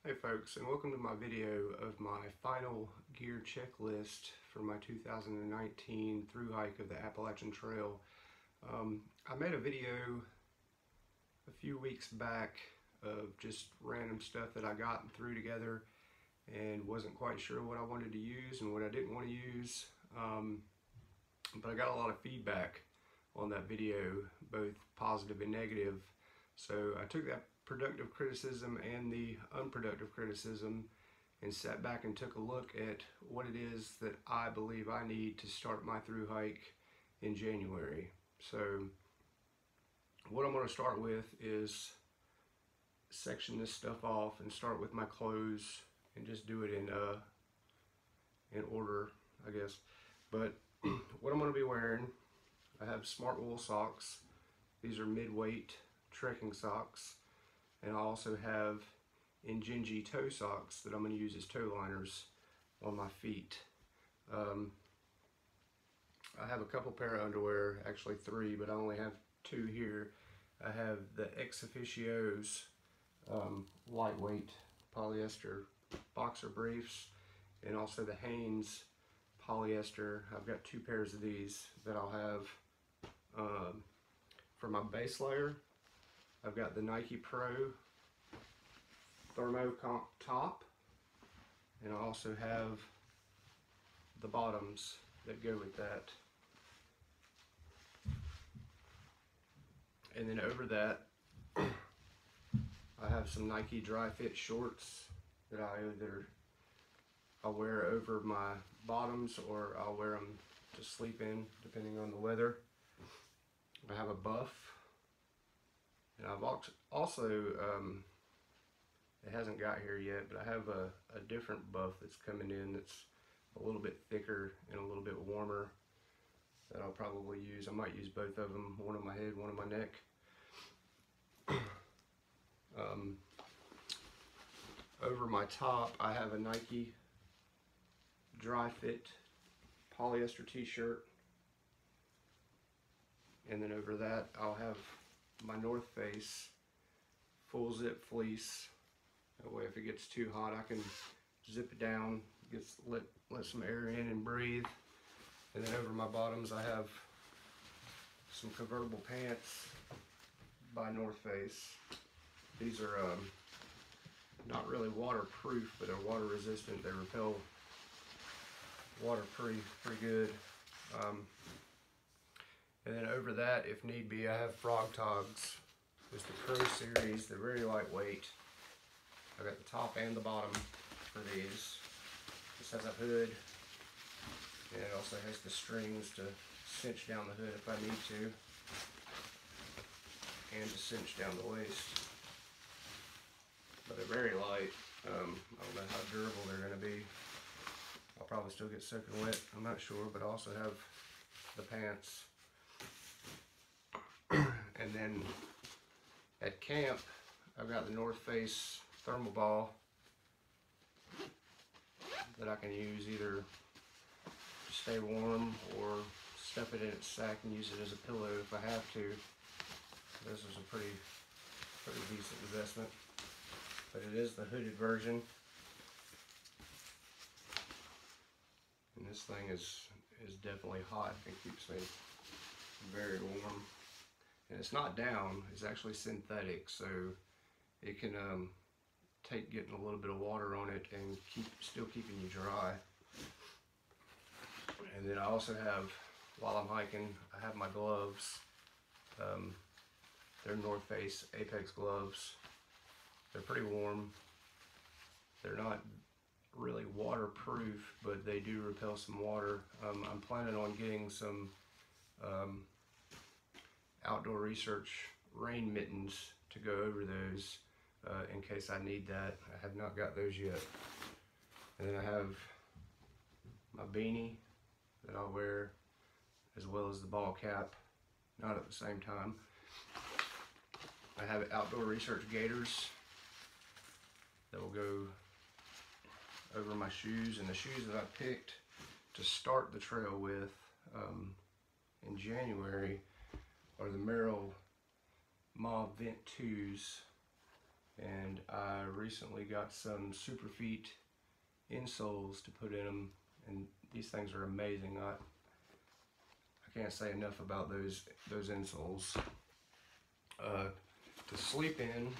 Hey folks, and welcome to my video of my final gear checklist for my 2019 through hike of the Appalachian Trail. I made a video a few weeks back of just random stuff that I got and threw together and wasn't quite sure what I wanted to use and what I didn't want to use. But I got a lot of feedback on that video, both positive and negative. So I took that productive criticism and the unproductive criticism and sat back and took a look at what it is that I believe I need to start my through hike in January. So what I'm going to start with is section this stuff off and start with my clothes and just do it in order, I guess. But what I'm going to be wearing, I have smart wool socks. These are mid-weight trekking socks. And I also have Injinji toe socks that I'm going to use as toe liners on my feet. I have a couple pair of underwear, actually 3, but I only have 2 here. I have the Ex Officio's lightweight polyester boxer briefs, and also the Hanes polyester. I've got 2 pairs of these that I'll have for my base layer. I've got the Nike Pro Thermo top, and I also have the bottoms that go with that. And then over that, I have some Nike Dry Fit shorts that I'll wear over my bottoms, or I'll wear them to sleep in, depending on the weather. I have a buff. And I've also, it hasn't got here yet, but I have a different buff that's coming in that's a little bit thicker and a little bit warmer that I'll probably use. I might use both of them, one on my head, one on my neck. Over my top, I have a Nike Dry Fit polyester t-shirt. And then over that, I'll have my North Face full zip fleece. That way if it gets too hot, I can zip it down, let some air in and breathe. And then over my bottoms, I have some convertible pants by North Face. These are not really waterproof, but they're water resistant. They repel water pretty good. And then over that, if need be, I have Frog Togs. It's the Pro Series. They're very lightweight. I've got the top and the bottom for these. This has a hood, and it also has the strings to cinch down the hood if I need to, and to cinch down the waist. But they're very light. I don't know how durable they're going to be. I'll probably still get soaking wet, I'm not sure, but I also have the pants. And then at camp, I've got the North Face thermal ball that I can use either to stay warm or stuff it in its sack and use it as a pillow if I have to. This is a pretty decent investment, but it is the hooded version. And this thing is definitely hot. It keeps me very warm. And it's not down, it's actually synthetic, so it can take getting a little bit of water on it and still keeping you dry. And then I also have, while I'm hiking, I have my gloves. They're North Face Apex gloves. They're pretty warm. They're not really waterproof, but they do repel some water. I'm planning on getting some outdoor research rain mittens to go over those in case I need that. I have not got those yet. And then I have my beanie that I'll wear, as well as the ball cap, not at the same time. I have outdoor research gaiters that will go over my shoes, and the shoes that I picked to start the trail with in January are the Merrell Mauve Vent 2s and I recently got some Superfeet insoles to put in them, and these things are amazing. I can't say enough about those insoles. To sleep in,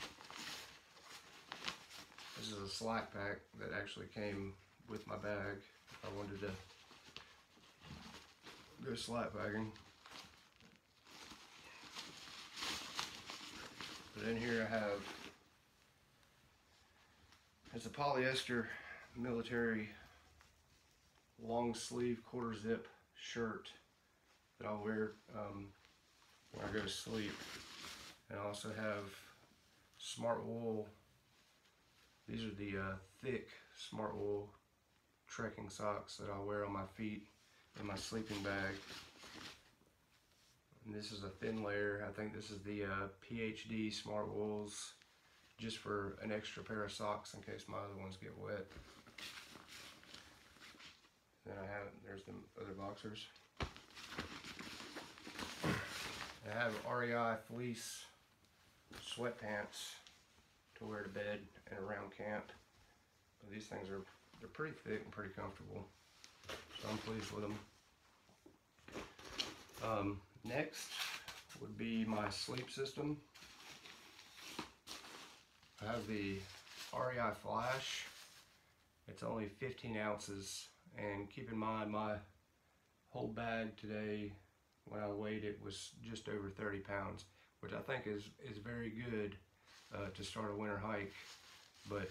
this is a slack pack that actually came with my bag if I wanted to go slack packing. But in here I have, it's a polyester military long sleeve quarter zip shirt that I'll wear when I go to sleep. And I also have smart wool. These are the thick smart wool trekking socks that I'll wear on my feet in my sleeping bag. And this is a thin layer. I think this is the PhD smart wools, just for an extra pair of socks in case my other ones get wet. Then there's the other boxers. I have REI fleece sweatpants to wear to bed and around camp. But these things they're pretty thick and pretty comfortable, so I'm pleased with them. Next would be my sleep system. I have the REI Flash. It's only 15 ounces, and keep in mind my whole bag today, when I weighed it, was just over 30 pounds, which I think is very good to start a winter hike. But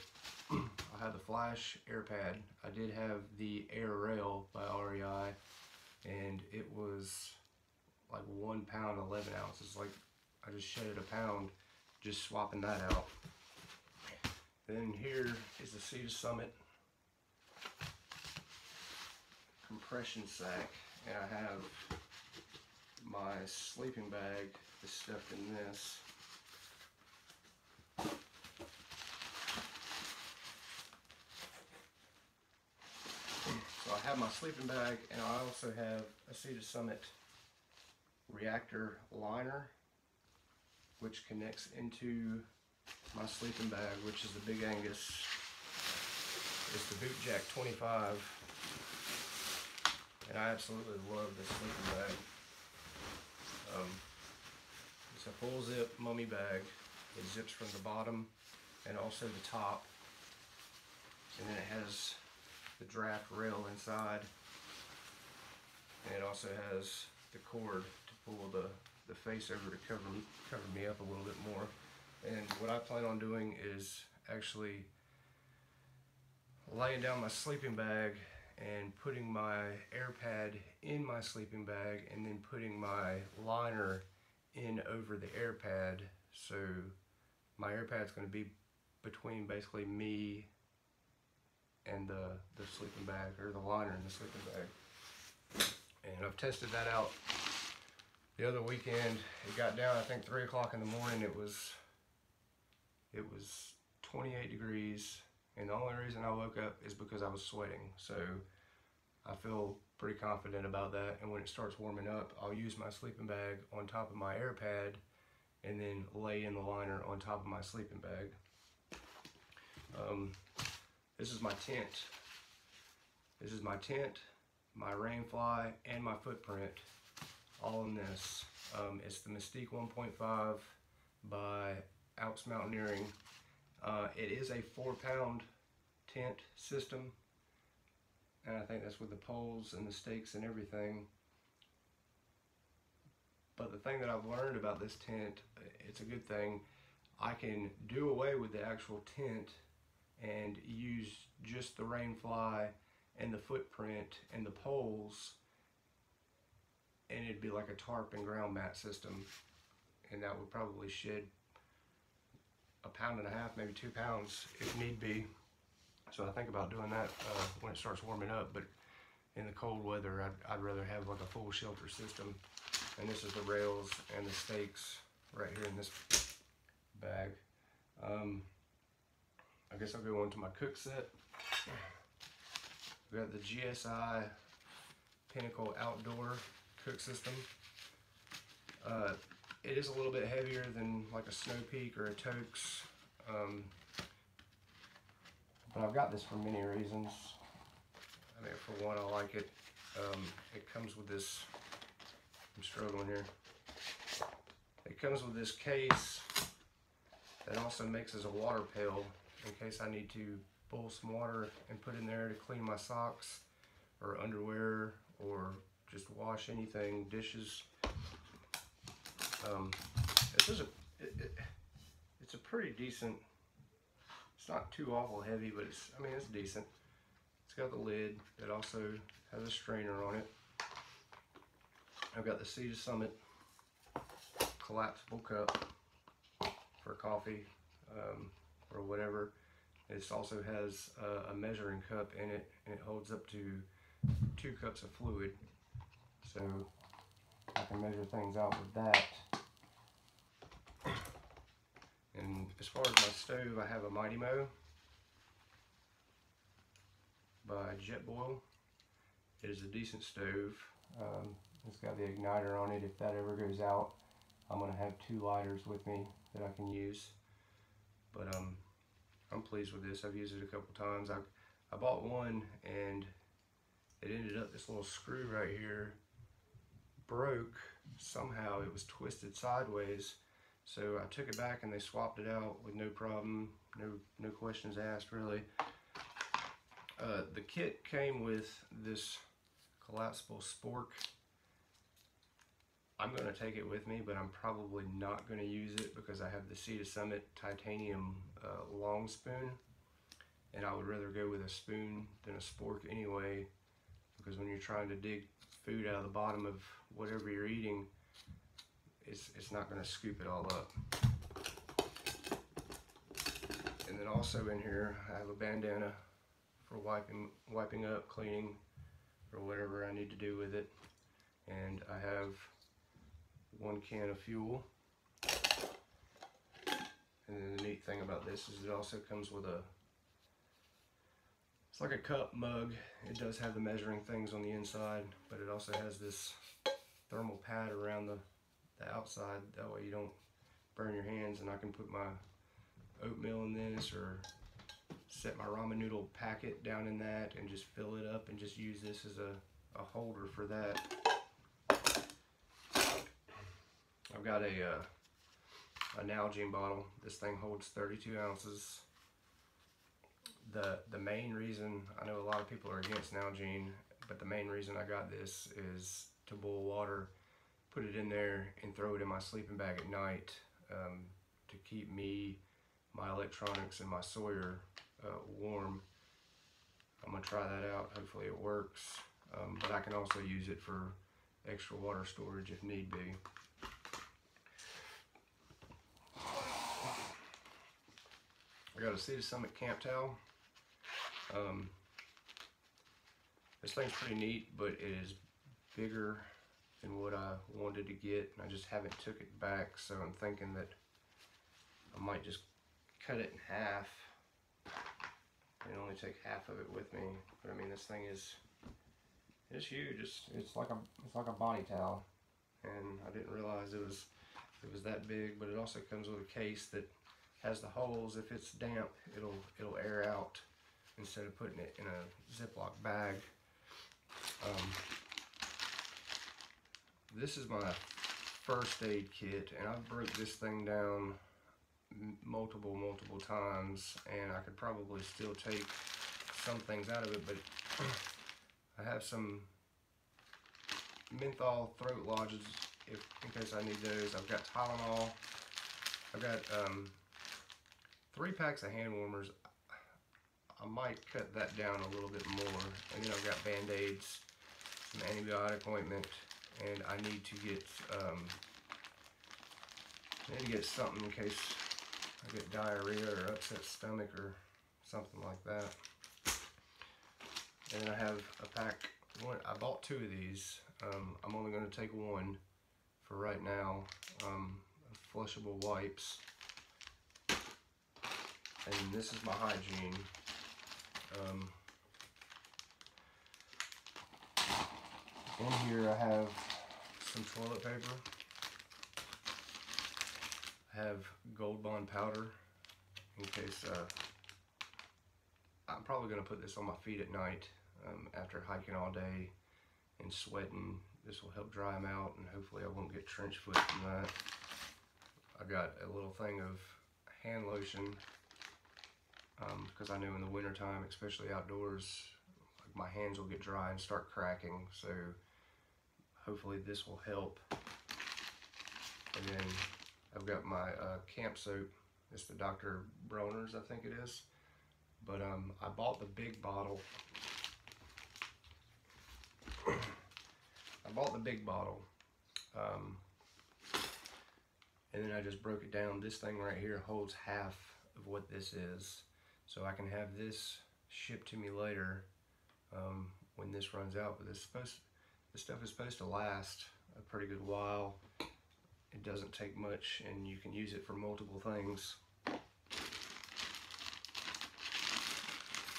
I have the Flash air pad. I did have the Air Rail by REI, and it was like 1 pound 11 ounces. Like, I just shedded a pound just swapping that out. Then here is the Sea to Summit compression sack, and I have my sleeping bag is stuffed in this. So I have my sleeping bag, and I also have a Sea to Summit reactor liner, which connects into my sleeping bag, which is the Big Angus. It's the Boot Jack 25, and I absolutely love this sleeping bag. It's a full zip mummy bag. It zips from the bottom and also the top, and then it has the draft rail inside, and it also has the cord to pull the face over to cover me up a little bit more. And what I plan on doing is actually laying down my sleeping bag and putting my air pad in my sleeping bag, and then putting my liner in over the air pad. So my air pad's going to be between basically me and the sleeping bag, or the liner in the sleeping bag. And I've tested that out the other weekend. It got down, I think 3 o'clock in the morning. It was 28 degrees, and the only reason I woke up is because I was sweating. So I feel pretty confident about that, and when it starts warming up, I'll use my sleeping bag on top of my air pad and then lay in the liner on top of my sleeping bag. This is my tent. This is my tent, my rain fly, and my footprint, all in this. It's the Mystique 1.5 by Alps Mountaineering. It is a 4-pound tent system, and I think that's with the poles and the stakes and everything. But the thing that I've learned about this tent, it's a good thing. I can do away with the actual tent and use just the rain fly and the footprint and the poles, and it'd be like a tarp and ground mat system, and that would probably shed 1.5 pounds, maybe 2 pounds if need be. So I think about doing that when it starts warming up, but in the cold weather, I'd rather have like a full shelter system. And this is the rails and the stakes right here in this bag. I guess I'll go on to my cook set. We got the GSI Pinnacle Outdoor Cook System. It is a little bit heavier than like a Snow Peak or a Toaks. But I've got this for many reasons. I mean, for one, I like it. It comes with this, I'm struggling here. It comes with this case that also makes as a water pail in case I need to boil some water and put in there to clean my socks or underwear or just wash anything, dishes. It's a pretty decent, it's not too awful heavy, but I mean, it's decent. It's got the lid that also has a strainer on it. I've got the Sea to Summit collapsible cup for coffee or whatever. It also has a measuring cup in it, and it holds up to 2 cups of fluid. So I can measure things out with that. And as far as my stove, I have a Mighty Mo by JetBoil. It is a decent stove. It's got the igniter on it. If that ever goes out, I'm going to have 2 lighters with me that I can use. But I'm pleased with this. I've used it a couple times. I bought one and it ended up, this little screw right here broke. Somehow it was twisted sideways. So I took it back and they swapped it out with no problem, no questions asked really. The kit came with this collapsible spork. I'm going to take it with me, but I'm probably not going to use it because I have the Sea to Summit titanium long spoon, and I would rather go with a spoon than a spork anyway, because when you're trying to dig food out of the bottom of whatever you're eating, it's not going to scoop it all up. And then also in here I have a bandana for wiping up, cleaning, or whatever I need to do with it. And I have 1 can of fuel. And then the neat thing about this is it also comes with it's like a cup mug. It does have the measuring things on the inside, but it also has this thermal pad around the outside. That way you don't burn your hands, and I can put my oatmeal in this or set my ramen noodle packet down in that and just fill it up and just use this as a holder for that. I've got a Nalgene bottle. This thing holds 32 ounces. The main reason, I know a lot of people are against Nalgene, but the main reason I got this is to boil water, put it in there, and throw it in my sleeping bag at night to keep me, my electronics, and my Sawyer warm. I'm going to try that out. Hopefully it works. But I can also use it for extra water storage if need be. I got a Sea to Summit camp towel. This thing's pretty neat, but it is bigger than what I wanted to get, and I just haven't took it back, so I'm thinking that I might just cut it in half and only take half of it with me. But I mean, this thing is huge. It's like a body towel, and I didn't realize it was that big. But it also comes with a case that has the holes. If it's damp, it'll air out instead of putting it in a Ziploc bag. This is my first aid kit, and I've broke this thing down multiple times, and I could probably still take some things out of it, but I have some menthol throat lodges in case I need those. I've got Tylenol. I've got 3 packs of hand warmers. I might cut that down a little bit more. And then I've got Band-Aids, some antibiotic ointment, and I need to get something in case I get diarrhea or upset stomach or something like that. And then I have a pack. I bought 2 of these. I'm only going to take 1 for right now. Flushable wipes. And this is my hygiene. In here I have some toilet paper. I have Gold Bond powder. in case I'm probably going to put this on my feet at night after hiking all day and sweating. This will help dry them out, and hopefully I won't get trench foot from that. I got a little thing of hand lotion because I know in the winter time, especially outdoors, like my hands will get dry and start cracking, so hopefully this will help. And then I've got my camp soap. It's the Dr. Bronner's, I think it is. But I bought the big bottle. And then I just broke it down. This thing right here holds half of what this is. So I can have this shipped to me later when this runs out. But this stuff is supposed to last a pretty good while. It doesn't take much, and you can use it for multiple things.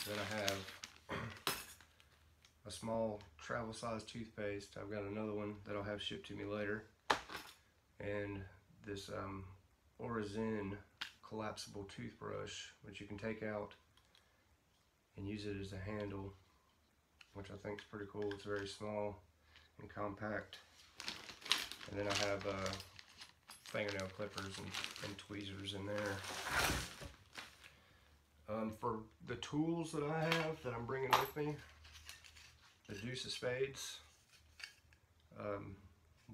Then I have a small travel size toothpaste. I've got another one that I'll have shipped to me later. And this Origin collapsible toothbrush, which you can take out and use it as a handle, which I think is pretty cool. It's very small and compact. And then I have fingernail clippers and tweezers in there. For the tools that I have that I'm bringing with me, the deuce of spades.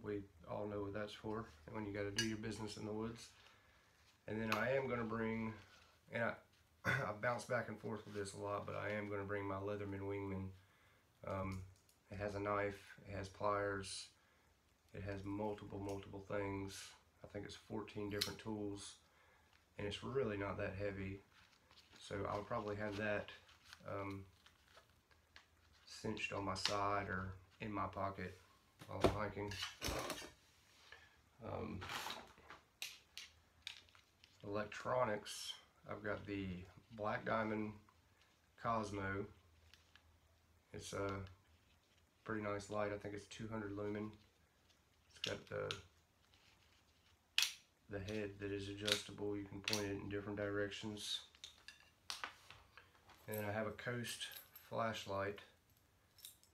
We all know what that's for, when you got to do your business in the woods. And then I am going to bring, and I bounce back and forth with this a lot, but I am going to bring my Leatherman Wingman. It has a knife, it has pliers, it has multiple things. I think it's 14 different tools, and it's really not that heavy. So I'll probably have that cinched on my side or in my pocket while I'm hiking. Electronics, I've got the Black Diamond Cosmo. It's a pretty nice light. I think it's 200 lumen. It's got the head that is adjustable. You can point it in different directions. And then I have a Coast flashlight,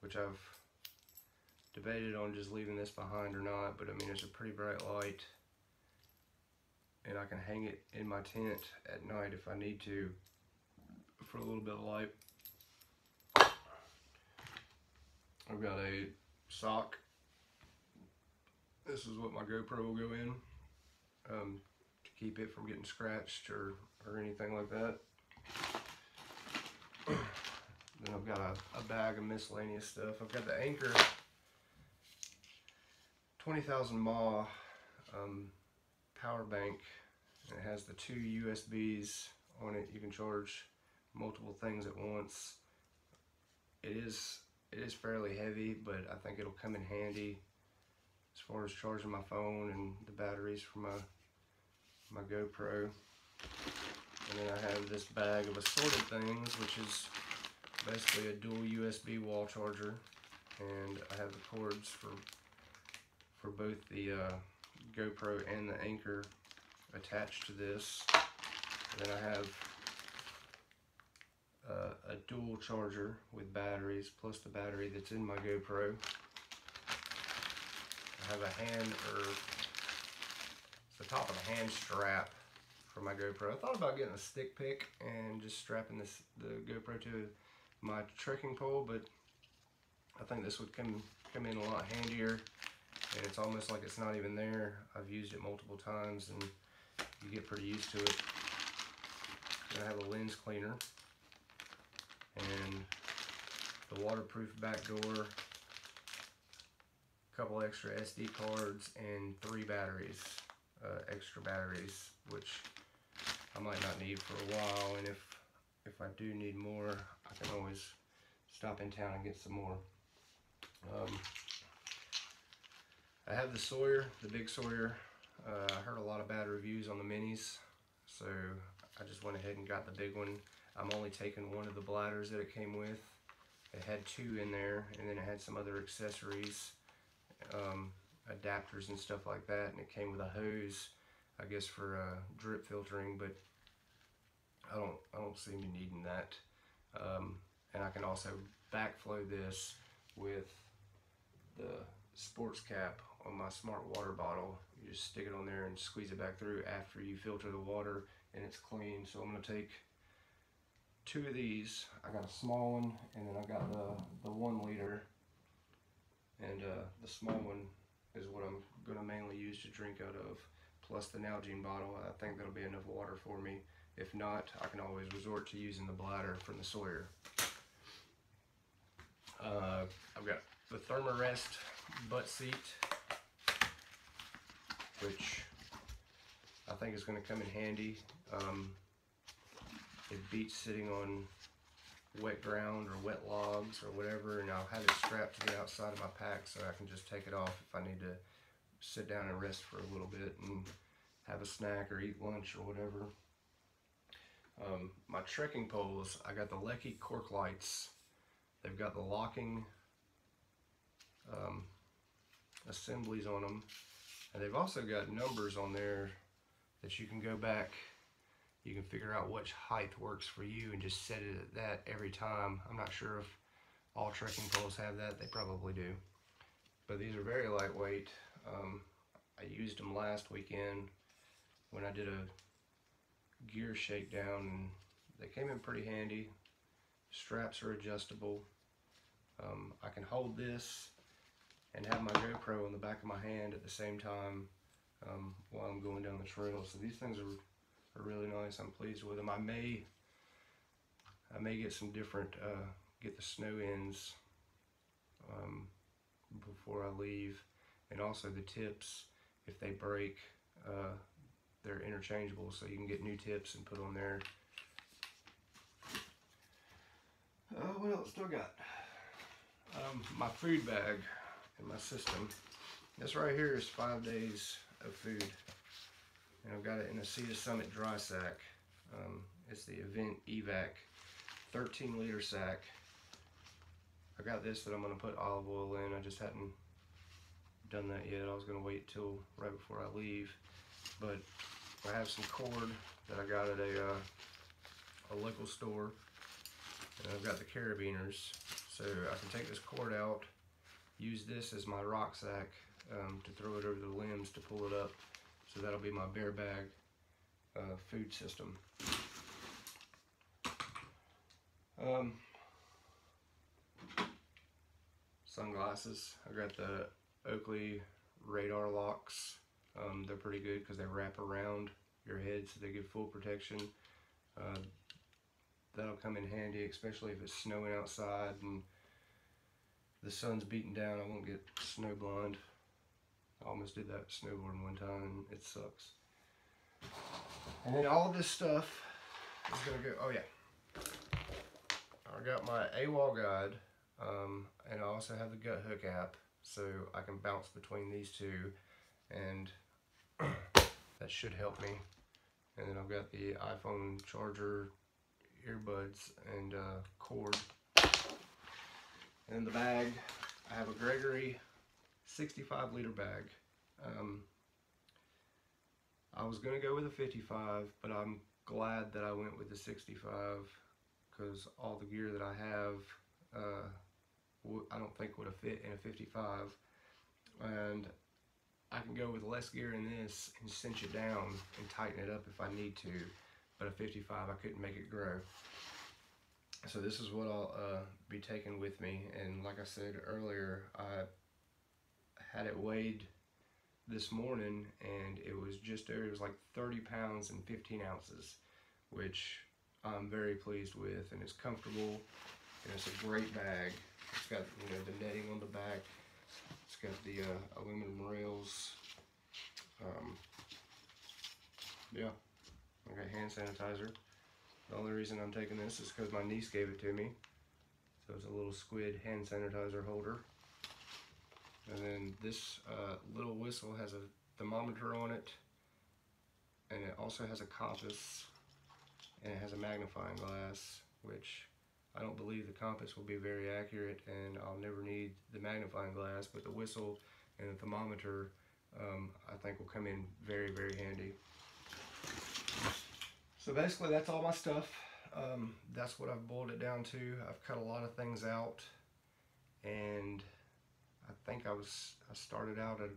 which I've debated on just leaving this behind or not, but I mean, it's a pretty bright light, and I can hang it in my tent at night if I need to for a little bit of light. I've got a sock. This is what my GoPro will go in to keep it from getting scratched or anything like that. Then I've got a bag of miscellaneous stuff. I've got the Anchor 20,000 mAh power bank. And it has the 2 USBs on it. You can charge multiple things at once. It is fairly heavy, but I think it'll come in handy as far as charging my phone and the batteries for my GoPro. And then I have this bag of assorted things, which is basically a dual USB wall charger, and I have the cords for both the GoPro and the Anchor attached to this. And then I have a dual charger with batteries plus the battery that's in my GoPro. I have it's the top of the hand strap for my GoPro. I thought about getting a stick pick and just strapping the GoPro to my trekking pole, but I think this would come in a lot handier, and it's almost like it's not even there. I've used it multiple times and you get pretty used to it. Then I have a lens cleaner and the waterproof back door, a couple extra SD cards, and 3 batteries, extra batteries, which I might not need for a while, and if I do need more, I can always stop in town and get some more. I have the Sawyer, the big Sawyer. I heard a lot of bad reviews on the minis, so I just went ahead and got the big one. I'm only taking one of the bladders that it came with. It had 2 in there, and then it had some other accessories, adapters and stuff like that, and it came with a hose, I guess for drip filtering, but I don't see me needing that. And I can also backflow this with the sports cap on my smart water bottle. You just stick it on there and squeeze it back through after you filter the water and it's clean. So I'm going to take 2 of these. I got a small one, and then I got the 1 liter, and the small one is what I'm going to mainly use to drink out of, plus the Nalgene bottle. I think that'll be enough water for me. If not, I can always resort to using the bladder from the Sawyer. I've got the Thermarest butt seat, which I think is going to come in handy. It beats sitting on wet ground or wet logs or whatever, and I'll have it strapped to the outside of my pack so I can just take it off if I need to sit down and rest for a little bit and have a snack or eat lunch or whatever. My trekking poles, I got the Lecky cork lights. They've got the locking assemblies on them, and they've also got numbers on there that you can go back. You can figure out which height works for you and just set it at that every time. I'm not sure if all trekking poles have that. They probably do. But these are very lightweight. I used them last weekend when I did a gear shakedown, and they came in pretty handy. Straps are adjustable. I can hold this and have my GoPro on the back of my hand at the same time while I'm going down the trail. So these things are really nice. I'm pleased with them. I may get some different, get the snow ends before I leave, and also the tips, if they break, they're interchangeable, so you can get new tips and put on there. What else do I got? My food bag in my system. This right here is 5 days of food, and I've got it in a Sea to Summit dry sack. It's the Event Evac 13-liter sack. I got this that I'm going to put olive oil in. I just hadn't done that yet. I was going to wait till right before I leave, but I have some cord that I got at a local store, and I've got the carabiners, so I can take this cord out, use this as my rock sack to throw it over the limbs to pull it up. So that'll be my bear bag food system. Sunglasses. I got the Oakley radar locks. They're pretty good because they wrap around your head, so they give full protection. That'll come in handy, especially if it's snowing outside and the sun's beating down. I won't get snow blind. I almost did that snowboarding one time, and it sucks. And then all this stuff is gonna go, oh yeah. I got my AWOL guide, and I also have the Gut Hook app, so I can bounce between these two, and that should help me. And then I've got the iPhone charger, earbuds, and cord. And in the bag, I have a Gregory 65-liter bag. I was going to go with a 55, but I'm glad that I went with the 65 because all the gear that I have, I don't think would have fit in a 55. And I can go with less gear in this and cinch it down and tighten it up if I need to, but a 55 I couldn't make it grow. So this is what I'll be taking with me, and like I said earlier, I had it weighed this morning, and it was like 30 pounds and 15 ounces, which I'm very pleased with, and it's comfortable, and it's a great bag. It's got, you know, the netting on the back. It's got the aluminum rails. Yeah, I got hand sanitizer. The only reason I'm taking this is because my niece gave it to me. So it's a little squid hand sanitizer holder. And then this little whistle has a thermometer on it, and it also has a compass, and it has a magnifying glass, which I don't believe the compass will be very accurate, and I'll never need the magnifying glass, but the whistle and the thermometer I think will come in very, very handy. So basically that's all my stuff. That's what I've boiled it down to. I've cut a lot of things out, and I think I started out at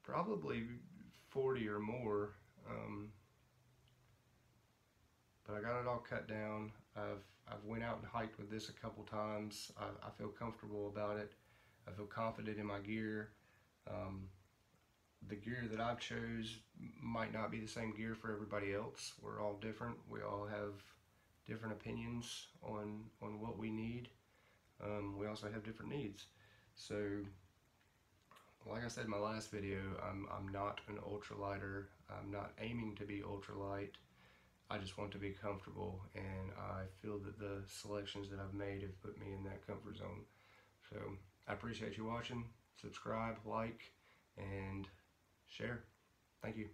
probably 40 or more, but I got it all cut down. I've went out and hiked with this a couple times. I feel comfortable about it. I feel confident in my gear. The gear that I've chose might not be the same gear for everybody else. We're all different. We all have different opinions on what we need. We also have different needs. So, like I said in my last video, I'm not an ultralighter. I'm not aiming to be ultralight. I just want to be comfortable, and I feel that the selections that I've made have put me in that comfort zone. So I appreciate you watching. Subscribe, like, and share. Thank you.